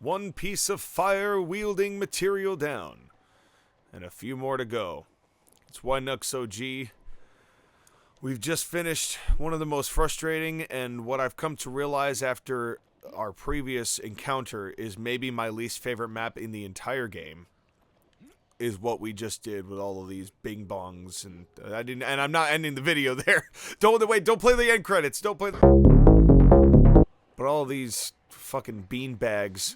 one piece of fire-wielding material down. And a few more to go. It's White Knux OG. We've just finished one of the most frustrating, and what I've come to realize after our previous encounter is maybe my least favorite map in the entire game, is what we just did with all of these bing bongs, and I'm not ending the video there. Don't play the end credits. But all of these fucking beanbags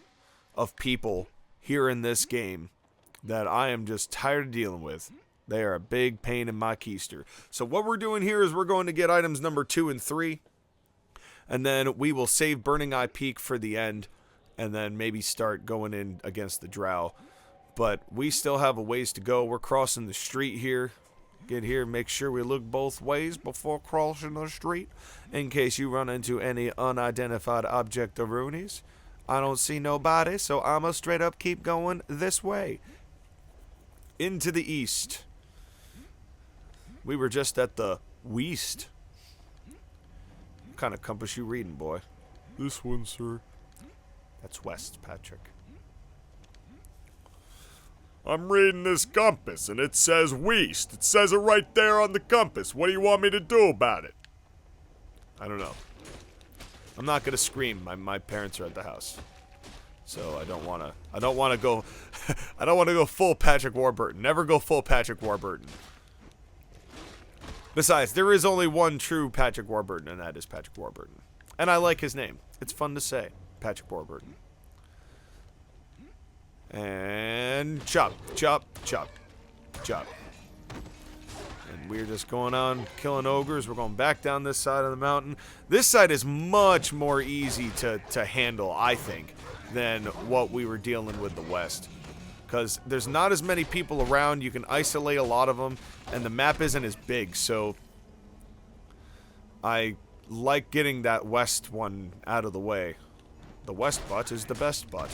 of people here in this game that I am just tired of dealing with. They are a big pain in my keister. So what we're doing here is we're going to get items number 2 and 3. And then we will save Burning Eye Peak for the end. And then maybe start going in against the Drow. But we still have a ways to go. We're crossing the street here. Get here, make sure we look both ways before crossing the street. In case you run into any unidentified object of ruinies. I don't see nobody, so I'ma straight up keep going this way. Into the east. We were just at the west. What kind of compass you reading, boy? This one, sir. That's west, Patrick. I'm reading this compass, and it says west. It says it right there on the compass. What do you want me to do about it? I don't know. I'm not gonna scream. My parents are at the house, so I don't wanna go. I don't wanna go full Patrick Warburton. Never go full Patrick Warburton. Besides, there is only one true Patrick Warburton, and that is Patrick Warburton. And I like his name. It's fun to say, Patrick Warburton. And chop, chop, chop, chop. And we're just going on killing ogres. We're going back down this side of the mountain. This side is much more easy to handle, I think, than what we were dealing with the west. Because there's not as many people around. You can isolate a lot of them, and the map isn't as big. So I like getting that west one out of the way. The west butt is the best butt.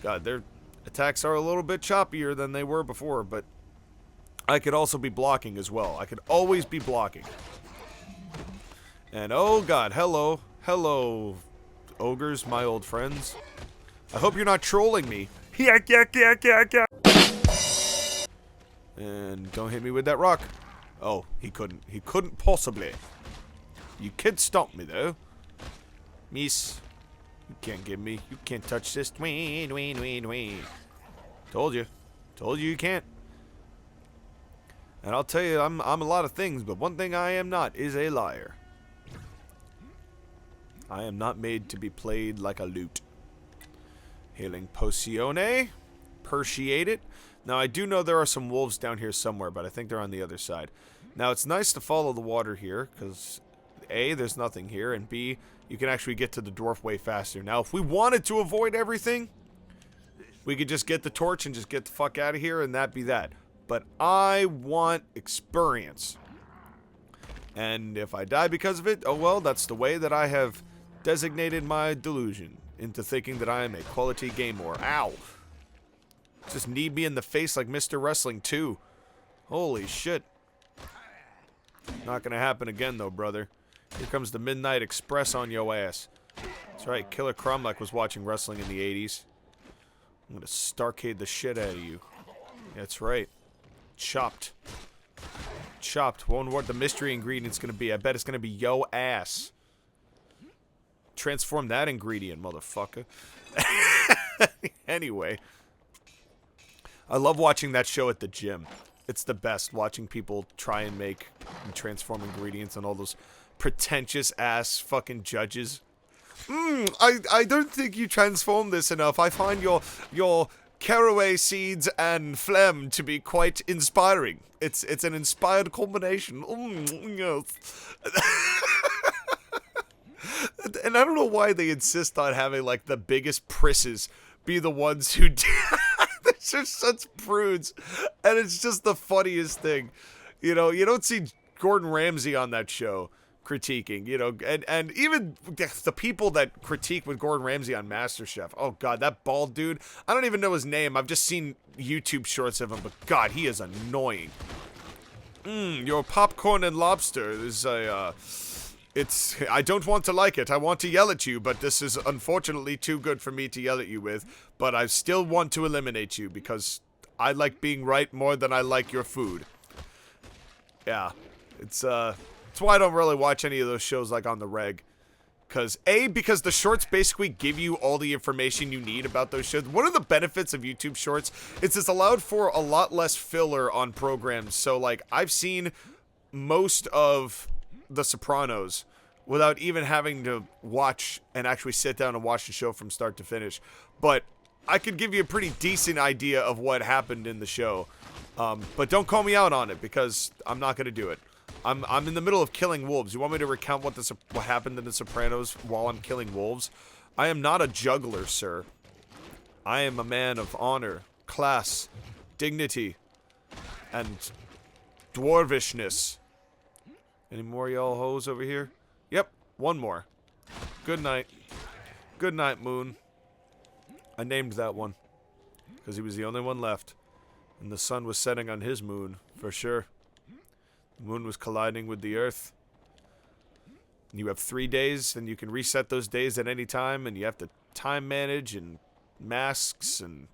God, their attacks are a little bit choppier than they were before, but I could also be blocking as well. I could always be blocking. And oh god, hello. Hello, ogres, my old friends. I hope you're not trolling me. Yak, yak, yak, yak, yak. And don't hit me with that rock. Oh, he couldn't. He couldn't possibly. You could stomp me, though. Miss. You can't get me. You can't touch this. Tween, tween, tween, tween. Told you. Told you can't. And I'll tell you, I'm a lot of things, but one thing I am not is a liar. I am not made to be played like a lute. Hailing Potione. Appreciate it. Now, I do know there are some wolves down here somewhere, but I think they're on the other side. Now, it's nice to follow the water here, because A, there's nothing here, and B, you can actually get to the dwarf way faster. Now, if we wanted to avoid everything, we could just get the torch and just get the fuck out of here, and that be that. But I want experience. And if I die because of it, oh well, that's the way that I have designated my delusion into thinking that I am a quality gamer. Ow! Just kneed me in the face like Mr. Wrestling 2. Holy shit. Not gonna happen again though, brother. Here comes the Midnight Express on yo ass. That's right, Killer Cromlech was watching wrestling in the 80s. I'm gonna Starcade the shit out of you. That's right. Chopped. Chopped. Wonder what the mystery ingredient's gonna be. I bet it's gonna be yo ass. Transform that ingredient, motherfucker. Anyway. I love watching that show at the gym. It's the best, watching people try and make and transform ingredients and all those pretentious ass fucking judges. I don't think you transformed this enough. I find your caraway seeds and phlegm to be quite inspiring. It's an inspired combination. Yes. And I don't know why they insist on having like the biggest prisses be the ones who do. They're just such prudes, and it's just the funniest thing. You know, you don't see Gordon Ramsay on that show critiquing, you know, and even the people that critique with Gordon Ramsay on MasterChef. Oh god, that bald dude. I don't even know his name. I've just seen YouTube shorts of him, but god, he is annoying. Your popcorn and lobster is a I don't want to like it. I want to yell at you, but this is unfortunately too good for me to yell at you with. But I still want to eliminate you because I like being right more than I like your food. Yeah. It's why I don't really watch any of those shows like on the reg. Because the shorts basically give you all the information you need about those shows. One of the benefits of YouTube shorts is it's allowed for a lot less filler on programs. So, like, I've seen most of The Sopranos without even having to watch and actually sit down and watch the show from start to finish. But I could give you a pretty decent idea of what happened in the show. But don't call me out on it because I'm not going to do it. I'm in the middle of killing wolves. You want me to recount what happened in The Sopranos while I'm killing wolves? I am not a juggler, sir. I am a man of honor, class, dignity, and dwarvishness. Any more y'all hoes over here? Yep, one more. Good night. Good night, Moon. I named that one because he was the only one left. And the sun was setting on his moon, for sure. The moon was colliding with the earth. You have 3 days, and you can reset those days at any time, and you have to time manage, and masks, and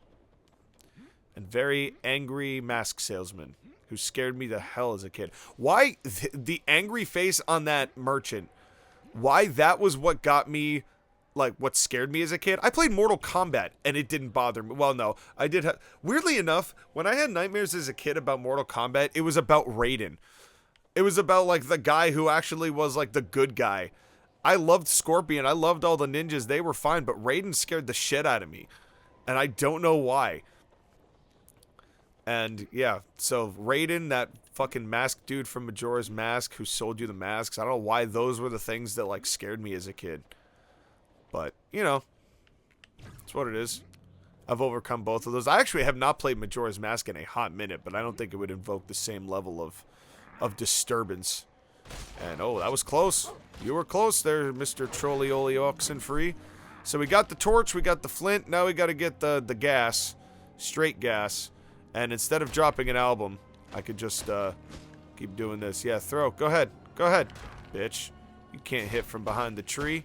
very angry mask salesman who scared me the hell as a kid. Why the angry face on that merchant? Why that was what got me, like, what scared me as a kid? I played Mortal Kombat, and it didn't bother me. Well, no, I did. Weirdly enough, when I had nightmares as a kid about Mortal Kombat, it was about Raiden. It was about, like, the guy who actually was, like, the good guy. I loved Scorpion. I loved all the ninjas. They were fine, but Raiden scared the shit out of me. And I don't know why. And, yeah, so Raiden, that fucking mask dude from Majora's Mask who sold you the masks, I don't know why those were the things that, like, scared me as a kid. But, you know, that's what it is. I've overcome both of those. I actually have not played Majora's Mask in a hot minute, but I don't think it would invoke the same level of disturbance. And, oh, that was close. You were close there, Mr. Trollioli Oxenfree. So we got the torch, we got the flint, now we got to get the gas, straight gas. And instead of dropping an album, I could just keep doing this. Yeah, throw. Go ahead. Go ahead, bitch. You can't hit from behind the tree.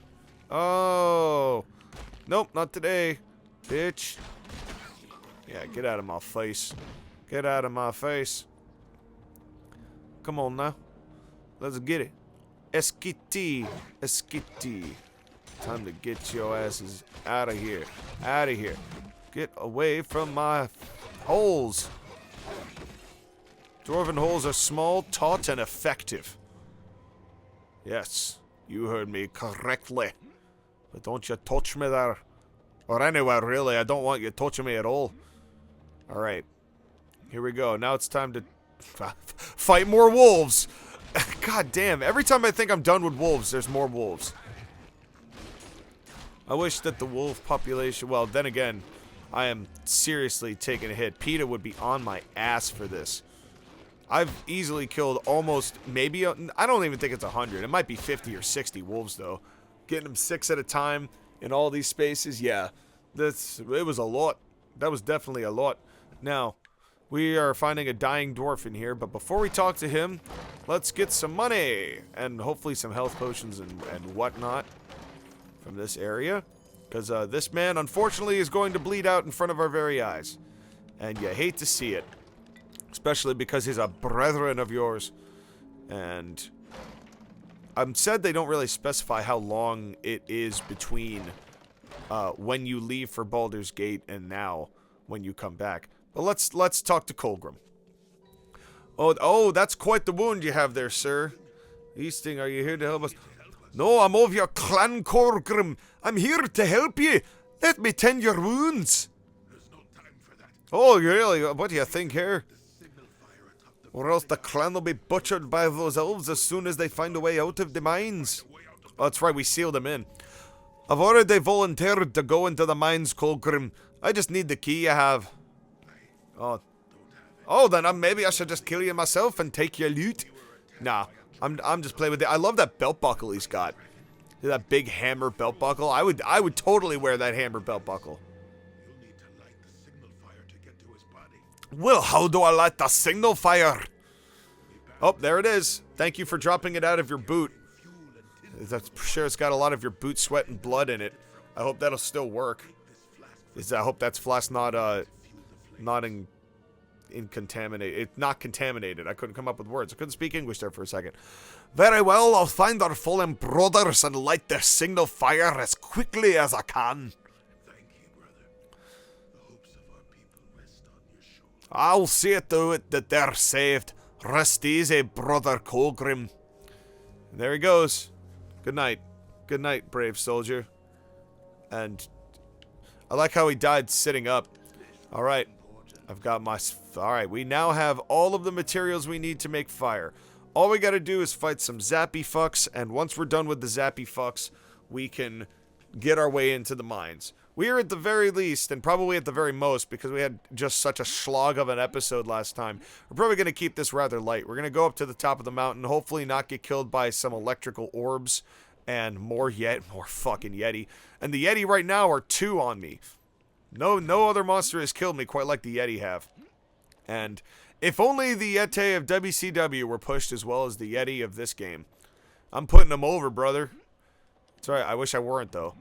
Oh. Nope, not today, bitch. Yeah, get out of my face. Get out of my face. Come on now. Let's get it. Esquiti. Esquiti. Time to get your asses out of here. Out of here. Get away from my holes. Dwarven holes are small, taut, and effective. Yes, you heard me correctly. But don't you touch me there. Or anywhere, really. I don't want you touching me at all. Alright. Here we go. Now it's time to fight more wolves. God damn. Every time I think I'm done with wolves, there's more wolves. I wish that the wolf population... Well, then again, I am seriously taking a hit. PETA would be on my ass for this. I've easily killed almost, maybe... I don't even think it's 100. It might be 50 or 60 wolves, though. Getting them 6 at a time in all these spaces, yeah. It was a lot. That was definitely a lot. Now... we are finding a dying dwarf in here, but before we talk to him, let's get some money and hopefully some health potions and whatnot from this area. Because this man, unfortunately, is going to bleed out in front of our very eyes. And you hate to see it. Especially because he's a brethren of yours. And I'm said they don't really specify how long it is between when you leave for Baldur's Gate and now when you come back. But let's talk to Colgrim. Oh, that's quite the wound you have there, sir. Easting, are you here to help us? No, I'm of your clan, Colgrim. I'm here to help you. Let me tend your wounds. There's no time for that. Oh, really? What do you think here? Or else the clan will be butchered by those elves as soon as they find a way out of the mines. Oh, that's right, we sealed them in. I've already volunteered to go into the mines, Colgrim. I just need the key you have. Oh, then maybe I should just kill you myself and take your loot. Nah, I'm just playing with it. I love that belt buckle he's got. That big hammer belt buckle. I would totally wear that hammer belt buckle. You'll need to light the signal fire to get to his body. Well, how do I light the signal fire? Oh, there it is. Thank you for dropping it out of your boot. That's sure it's got a lot of your boot sweat and blood in it. I hope that'll still work. I hope that's flask not contaminated. It's not contaminated. I couldn't come up with words. I couldn't speak English there for a second. Very well, I'll find our fallen brothers and light their signal fire as quickly as I can. Thank you, brother. The hopes of our people rest on your shoulders. I'll see to it that they're saved. Rest easy, brother Colgrim. There he goes. Good night. Good night, brave soldier. And I like how he died sitting up. Alright. I've got my... Alright, we now have all of the materials we need to make fire. All we gotta do is fight some zappy fucks, and once we're done with the zappy fucks, we can get our way into the mines. We are at the very least, and probably at the very most, because we had just such a slog of an episode last time, we're probably gonna keep this rather light. We're gonna go up to the top of the mountain, hopefully not get killed by some electrical orbs, and more fucking Yeti. And the Yeti right now are 2 on me. No other monster has killed me quite like the Yeti have. And if only the Yeti of WCW were pushed as well as the Yeti of this game. I'm putting them over, brother. It's alright, I wish I weren't, though.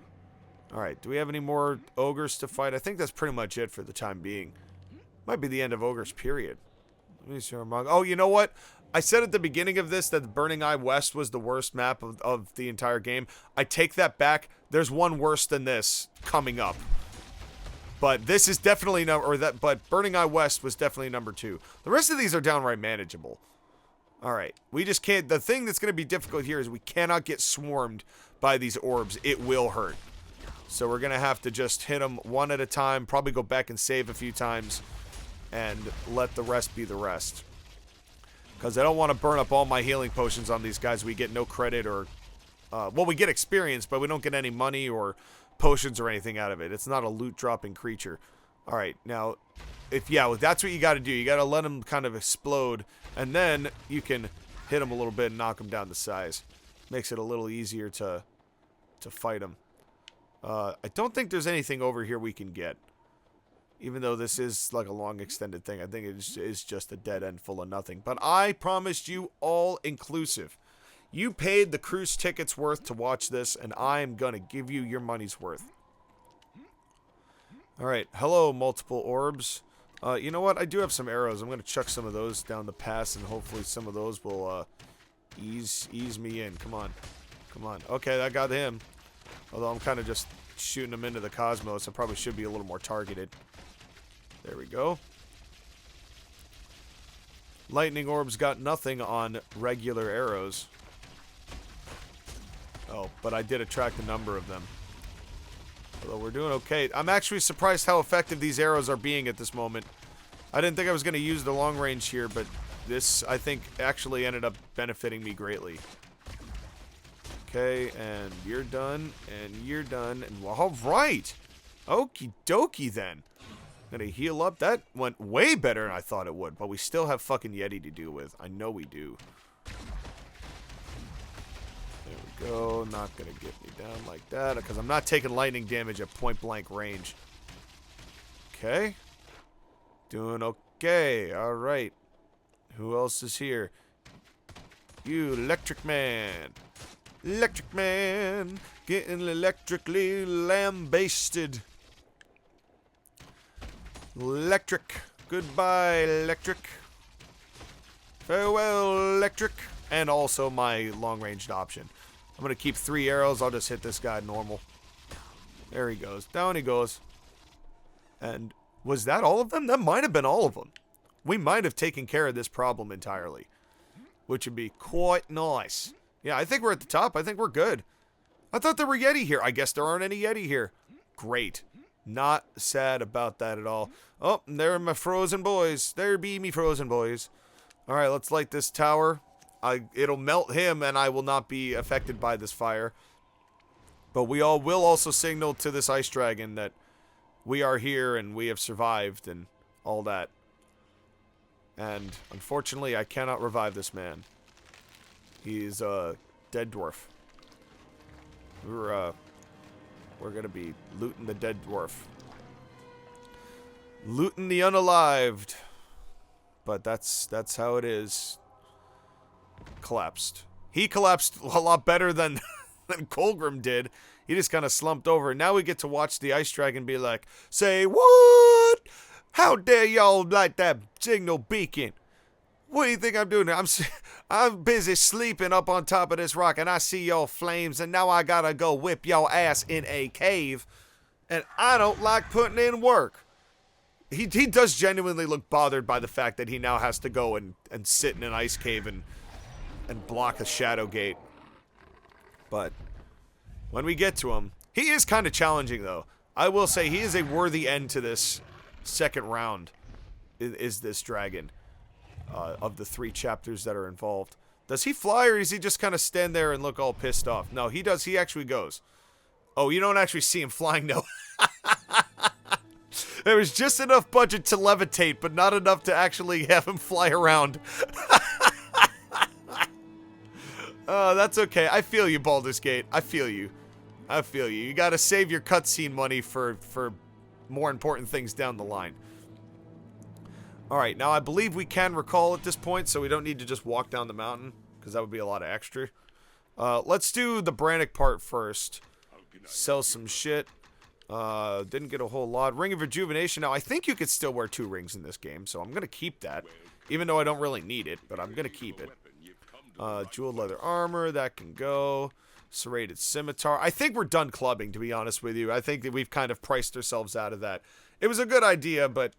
Alright, do we have any more ogres to fight? I think that's pretty much it for the time being. Might be the end of ogres, period. Let me see. Oh, you know what? I said at the beginning of this that Burning Eye West was the worst map of the entire game. I take that back. There's one worse than this coming up. But this is definitely but Burning Eye West was definitely number 2. The rest of these are downright manageable. Alright, we just can't... The thing that's going to be difficult here is we cannot get swarmed by these orbs. It will hurt. So we're going to have to just hit them one at a time, probably go back and save a few times, and let the rest be the rest. Because I don't want to burn up all my healing potions on these guys. We get no credit or... well, we get experience, but we don't get any money or potions or anything out of it. It's not a loot-dropping creature. Alright, now, that's what you got to do. You got to let them kind of explode, and then you can hit them a little bit and knock them down to size. Makes it a little easier to fight them. I don't think there's anything over here we can get. Even though this is like a long extended thing, I think it is just a dead end full of nothing. But I promised you all inclusive. You paid the cruise tickets worth to watch this, and I'm gonna give you your money's worth. Alright, hello multiple orbs. You know what? I do have some arrows. I'm gonna chuck some of those down the pass, and hopefully some of those will ease me in. Come on. Come on. Okay, I got him. Although I'm kind of just shooting him into the cosmos. I probably should be a little more targeted. There we go. Lightning orbs got nothing on regular arrows. Oh, but I did attract a number of them. Although we're doing okay. I'm actually surprised how effective these arrows are being at this moment. I didn't think I was going to use the long range here, but this, I think, actually ended up benefiting me greatly. Okay, and you're done, and you're done, and all right. Okie dokie then. Gonna heal up. That went way better than I thought it would, but we still have fucking Yeti to deal with. I know we do. There we go. Not gonna get me down like that, because I'm not taking lightning damage at point blank range. Okay. Doing okay. Alright. Who else is here? You electric man. Electric man. Getting electrically lambasted. Electric. Goodbye, electric. Farewell, electric. And also my long-ranged option. I'm going to keep 3 arrows. I'll just hit this guy normal. There he goes. Down he goes. And was that all of them? That might have been all of them. We might have taken care of this problem entirely. Which would be quite nice. Yeah, I think we're at the top. I think we're good. I thought there were Yeti here. I guess there aren't any Yeti here. Great. Not sad about that at all. Oh, there are my frozen boys. There be me frozen boys. Alright, let's light this tower. It'll melt him, and I will not be affected by this fire. But we all will also signal to this ice dragon that we are here, and we have survived, and all that. And, unfortunately, I cannot revive this man. He's a dead dwarf. We're gonna be looting the dead dwarf. Looting the unalived. But that's how it is. Collapsed. He collapsed a lot better than than Colgrim did. He just kind of slumped over. Now we get to watch the ice dragon be like, say what? How dare y'all light that signal beacon? What do you think I'm doing? I'm busy sleeping up on top of this rock, and I see y'all flames, and now I gotta go whip y'all ass in a cave, and I don't like putting in work. He does genuinely look bothered by the fact that he now has to go and sit in an ice cave and block a shadow gate. But when we get to him, he is kind of challenging, though. I will say he is a worthy end to this second round, is this dragon. Of the 3 chapters that are involved. Does he fly, or does he just kind of stand there and look all pissed off? No, he does. He actually goes. Oh, you don't actually see him flying, no. There was just enough budget to levitate, but not enough to actually have him fly around. Oh, that's okay. I feel you, Baldur's Gate. I feel you. I feel you. You gotta save your cutscene money for more important things down the line. Alright, now I believe we can recall at this point, so we don't need to just walk down the mountain, because that would be a lot of extra. Let's do the Brannick part first. Sell some shit. Didn't get a whole lot. Ring of Rejuvenation. Now, I think you could still wear 2 rings in this game, so I'm going to keep that. Even though I don't really need it, but I'm going to keep it. Jeweled leather armor, that can go. Serrated scimitar. I think we're done clubbing, to be honest with you. I think that we've kind of priced ourselves out of that. It was a good idea, but,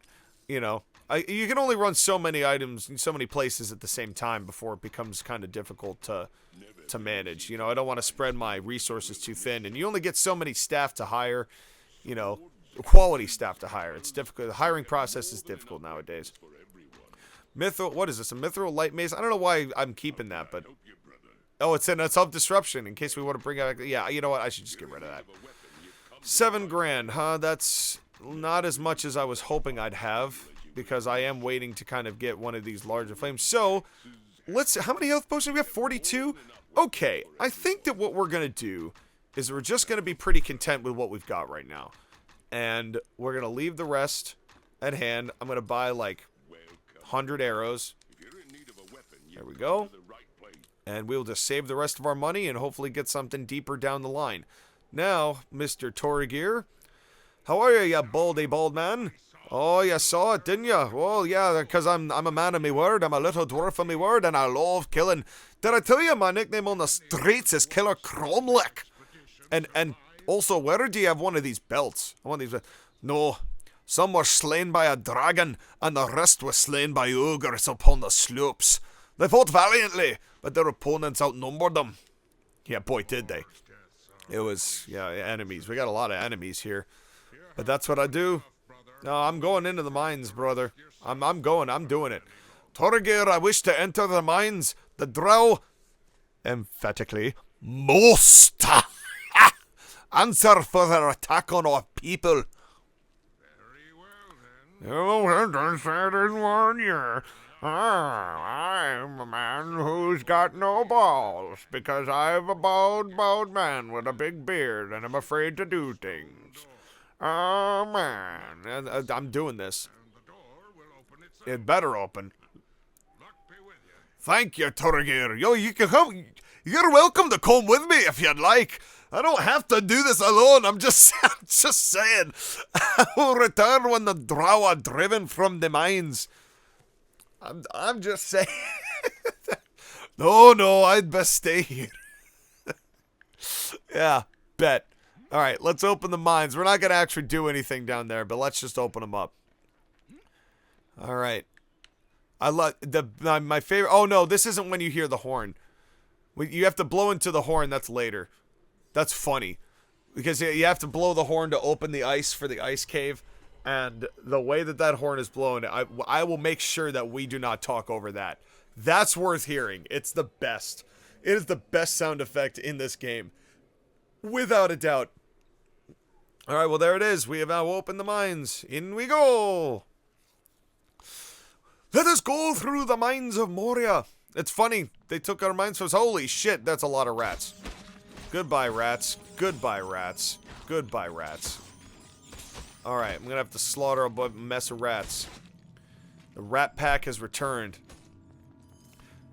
you know, you can only run so many items in so many places at the same time before it becomes kind of difficult to manage. You know, I don't want to spread my resources too thin, and you only get so many staff to hire, you know, quality staff to hire. It's difficult. The hiring process is difficult nowadays. Mithril, what is this? A Mithril light mace? I don't know why I'm keeping that, but oh, it's in a self-disruption in case we want to bring out. Yeah, you know what? I should just get rid of that. 7 grand, huh? That's not as much as I was hoping I'd have, because I am waiting to kind of get one of these larger flames. So, let's... How many health potions do we have? 42? Okay, I think that what we're going to do is we're just going to be pretty content with what we've got right now. And we're going to leave the rest at hand. I'm going to buy, like, 100 arrows. There we go. And we'll just save the rest of our money and hopefully get something deeper down the line. Now, Mr. Torgir, how are you baldy bald man? Oh, you saw it, didn't you? Well, yeah, because I'm a man of my word. I'm a little dwarf of my word, and I love killing. Did I tell you my nickname on the streets is Killer Cromlick? And also, where do you have one of these belts? One of these. No, some were slain by a dragon, and the rest were slain by ogres upon the slopes. They fought valiantly, but their opponents outnumbered them. Yeah, boy, did they. It was, yeah, enemies. We got a lot of enemies here. But that's what I do. No, I'm going into the mines, brother. I'm going. I'm doing it. Torgir, I wish to enter the mines. The drow, emphatically, must answer for their attack on our people. Very well, then. Oh, I didn't warn you. I'm a man who's got no balls, because I'm a bald man with a big beard, and I'm afraid to do things. Oh, man. And, I'm doing this. It better open. Thank you, Torgir. Yo, you can come. You're welcome to come with me if you'd like. I don't have to do this alone. I'm just saying. I will return when the drow are driven from the mines. I'm just saying. No, I'd best stay here. Yeah, bet. All right, let's open the mines. We're not going to actually do anything down there, but let's just open them up. All right. I love my favorite. Oh, no, this isn't when you hear the horn. You have to blow into the horn. That's later. That's funny. Because you have to blow the horn to open the ice for the ice cave. And the way that horn is blown, I will make sure that we do not talk over that. That's worth hearing. It's the best. It is the best sound effect in this game. Without a doubt. Alright, well there it is. We have now opened the mines. In we go! Let us go through the mines of Moria. It's funny. They took our mines from us. Holy shit, that's a lot of rats. Goodbye, rats. Goodbye, rats. Goodbye, rats. Alright, I'm gonna have to slaughter a mess of rats. The rat pack has returned.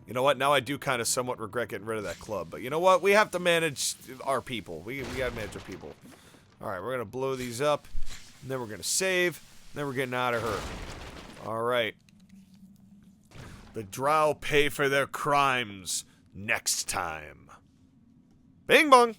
You know what? Now I do kind of somewhat regret getting rid of that club. But you know what? We have to manage our people. We got to manage our people. Alright, we're going to blow these up. And then we're going to save. And then we're getting out of her. Alright. The Drow pay for their crimes next time. Bing bong!